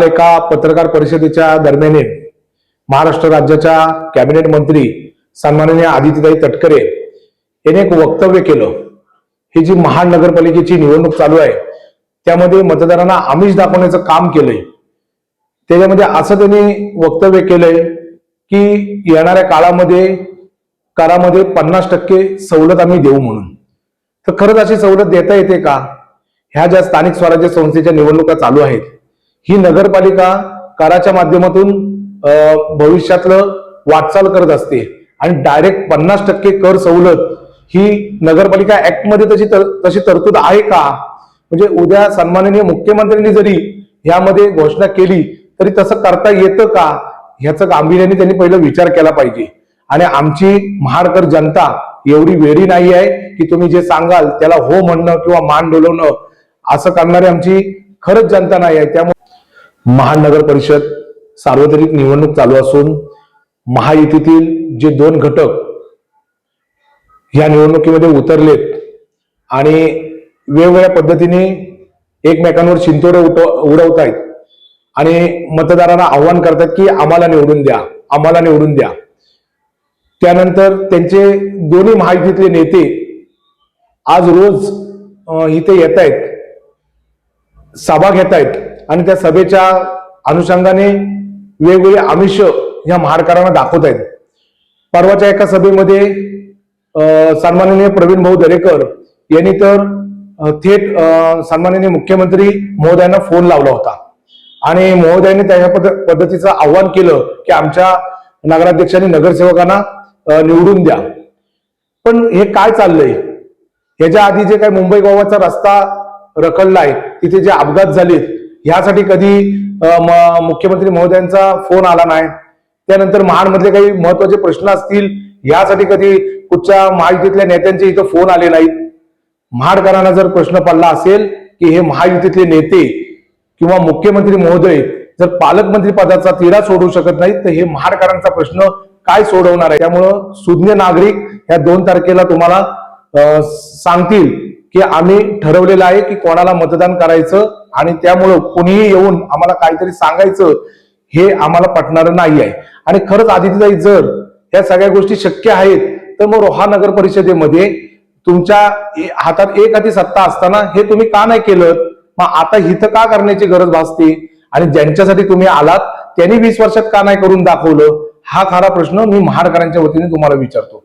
एका पत्रकार परिषदेच्या दरम्यान महाराष्ट्र राज्याच्या कॅबिनेट मंत्री सन्माननीय आदित्यताई तटकरे यांनी एक वक्तव्य केलं। ही जी महानगरपालिकेची निवडणूक चालू आहे त्यामध्ये मतदारांना आमिष दाखवण्याचं काम केलंय। त्याच्यामध्ये असं त्यांनी वक्तव्य केलंय की येणाऱ्या काळामध्ये करामध्ये 50% सवलत आम्ही देऊ म्हणून। तर खरंच अशी सवलत देता येते का? ह्या ज्या स्थानिक स्वराज्य संस्थेच्या निवडणुका चालू आहेत, ही नगरपालिका कराच्या माध्यमातून भविष्यातलं वाटचाल करत असते आणि डायरेक्ट 50% कर सवलत ही नगरपालिका ऍक्ट मध्ये तशी तरतूद आहे का? म्हणजे उद्या सन्माननीय मुख्यमंत्र्यांनी जरी यामध्ये घोषणा केली तरी तसं करता येतं का, ह्याचं गांभीर्याने त्यांनी पहिला विचार केला पाहिजे। आणि आमची महाडकर जनता एवढी वेळी नाही आहे की तुम्ही जे सांगाल त्याला हो म्हणणं किंवा मान डोलवणं असं करणारी आमची खरंच जनता नाही आहे। त्यामुळे महानगर परिषद सार्वत्रिक निवडणूक चालू असून महायुतीतील जे 2 घटक या निवडणुकीमध्ये उतरलेत आणि वेगवेगळ्या पद्धतीने एकमेकांवर शिंतोडे उडवत आहेत आणि मतदारांना आव्हान करतात की आम्हाला निवडून द्या, आम्हाला निवडून द्या। त्यानंतर त्यांचे दोन्ही महायुतीतले नेते आज रोज इथे येत आहेत, सभा घेत आहेत आणि त्या सभेच्या अनुषंगाने वेगवेगळे आमिष या महाडकरांना दाखवत आहेत। परवाच्या एका सभेमध्ये सन्माननीय प्रवीण भाऊ दरेकर यांनी तर थेट सन्माननीय मुख्यमंत्री महोदयांना फोन लावला होता आणि महोदयांनी त्या पद्धतीचं आव्हान केलं की आमच्या नगराध्यक्षांनी नगरसेवकांना निवडून द्या। पण हे काय चाललंय? याच्या आधी जे काही मुंबई गोवाचा रस्ता रखडलाय, तिथे जे अपघात झालेत, ह्यासाठी कधी मुख्यमंत्री महोदयांचा फोन आला नाही। त्यानंतर महाडमधले काही महत्वाचे प्रश्न असतील यासाठी कधी कुठच्या महायुतीतल्या नेत्यांचे इथं फोन आले नाहीत। महाडकरांना जर प्रश्न पडला असेल की हे महायुतीतले नेते किंवा मुख्यमंत्री महोदय जर पालकमंत्री पदाचा तिढा सोडवू शकत नाहीत तर हे महाडकरांचा प्रश्न काय सोडवणार आहे? त्यामुळं सुज्ञ नागरिक ह्या 2 तारखेला तुम्हाला सांगतील की आम्ही ठरवलेलं आहे की कोणाला मतदान करायचं आणि त्यामुळं कुणीही येऊन आम्हाला काहीतरी सांगायचं हे आम्हाला पटणारं नाही आहे। आणि खरंच आदित्यताई जर या सगळ्या गोष्टी शक्य आहेत तर मग रोहा नगर परिषदेमध्ये तुमच्या हातात एक हाती सत्ता असताना हे तुम्ही का नाही केलं? मग आता हिथं का करण्याची गरज भासते? आणि ज्यांच्यासाठी तुम्ही आलात त्यांनी 20 वर्षात का नाही करून दाखवलं? हा खरा प्रश्न मी महाडकरांच्या वतीने तुम्हाला विचारतो।